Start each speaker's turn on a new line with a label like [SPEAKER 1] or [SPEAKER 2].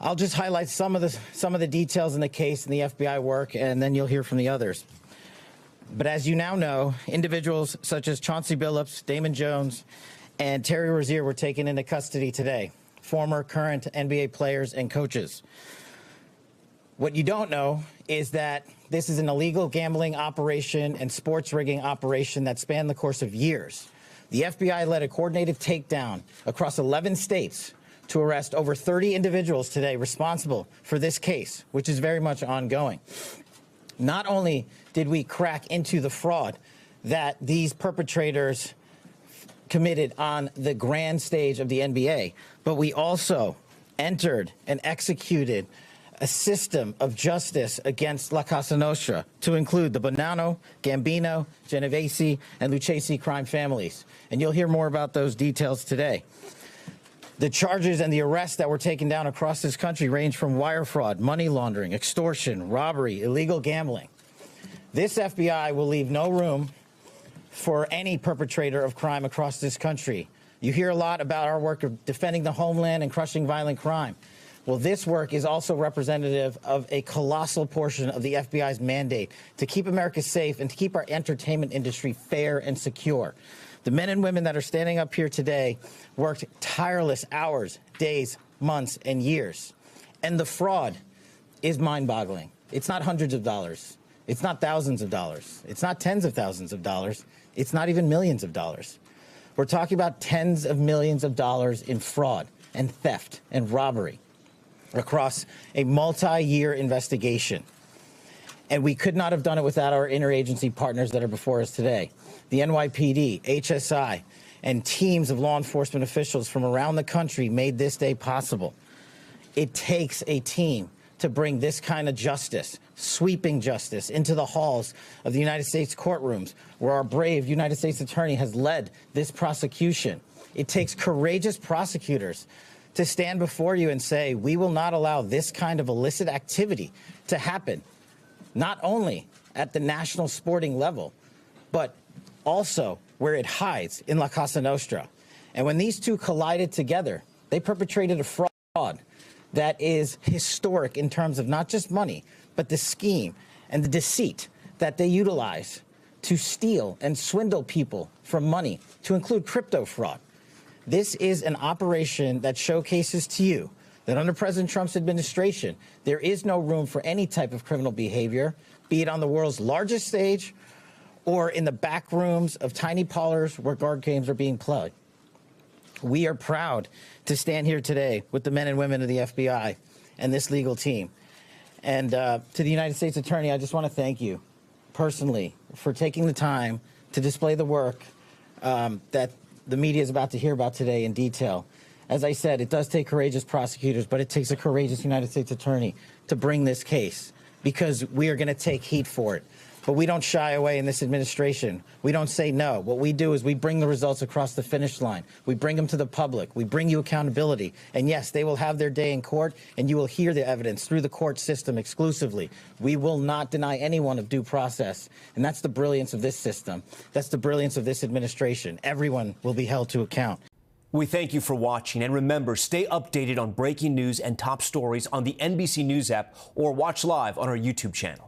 [SPEAKER 1] I'll just highlight some of the details in the case and the FBI work, and then you'll hear from the others. But as you now know, individuals such as Chauncey Billups, Damon Jones, and Terry Rozier were taken into custody today, former, current NBA players and coaches. What you don't know is that this is an illegal gambling operation and sports rigging operation that spanned the course of years. The FBI led a coordinated takedown across 11 states to arrest over 30 individuals today responsible for this case, which is very much ongoing. Not only did we crack into the fraud that these perpetrators committed on the grand stage of the NBA, but we also entered and executed a system of justice against La Cosa Nostra to include the Bonanno, Gambino, Genovese, and Lucchesi crime families. And you'll hear more about those details today. The charges and the arrests that were taken down across this country range from wire fraud, money laundering, extortion, robbery, illegal gambling. This FBI will leave no room for any perpetrator of crime across this country. You hear a lot about our work of defending the homeland and crushing violent crime. Well, this work is also representative of a colossal portion of the FBI's mandate to keep America safe and to keep our entertainment industry fair and secure. The men and women that are standing up here today worked tireless hours, days, months, and years. And the fraud is mind-boggling. It's not hundreds of dollars. It's not thousands of dollars. It's not tens of thousands of dollars. It's not even millions of dollars. We're talking about tens of millions of dollars in fraud and theft and robbery across a multi-year investigation. And we could not have done it without our interagency partners that are before us today. The NYPD, HSI, and teams of law enforcement officials from around the country made this day possible. It takes a team to bring this kind of justice, sweeping justice, into the halls of the United States courtrooms, where our brave United States attorney has led this prosecution. It takes courageous prosecutors to stand before you and say, we will not allow this kind of illicit activity to happen, not only at the national sporting level, but also where it hides in La Cosa Nostra. And when these two collided together, they perpetrated a fraud that is historic in terms of not just money, but the scheme and the deceit that they utilize to steal and swindle people from money, to include crypto fraud. This is an operation that showcases to you that under President Trump's administration, there is no room for any type of criminal behavior, be it on the world's largest stage or in the back rooms of tiny parlors where guard games are being played. We are proud to stand here today with the men and women of the FBI and this legal team. And to the United States Attorney, I just want to thank you personally for taking the time to display the work that the media is about to hear about today in detail. As I said, it does take courageous prosecutors, but it takes a courageous United States attorney to bring this case, because we are going to take heat for it. But we don't shy away in this administration. We don't say no. What we do is we bring the results across the finish line. We bring them to the public. We bring you accountability. And yes, they will have their day in court, and you will hear the evidence through the court system exclusively. We will not deny anyone of due process. And that's the brilliance of this system. That's the brilliance of this administration. Everyone will be held to account.
[SPEAKER 2] We thank you for watching, and remember, stay updated on breaking news and top stories on the NBC News app or watch live on our YouTube channel.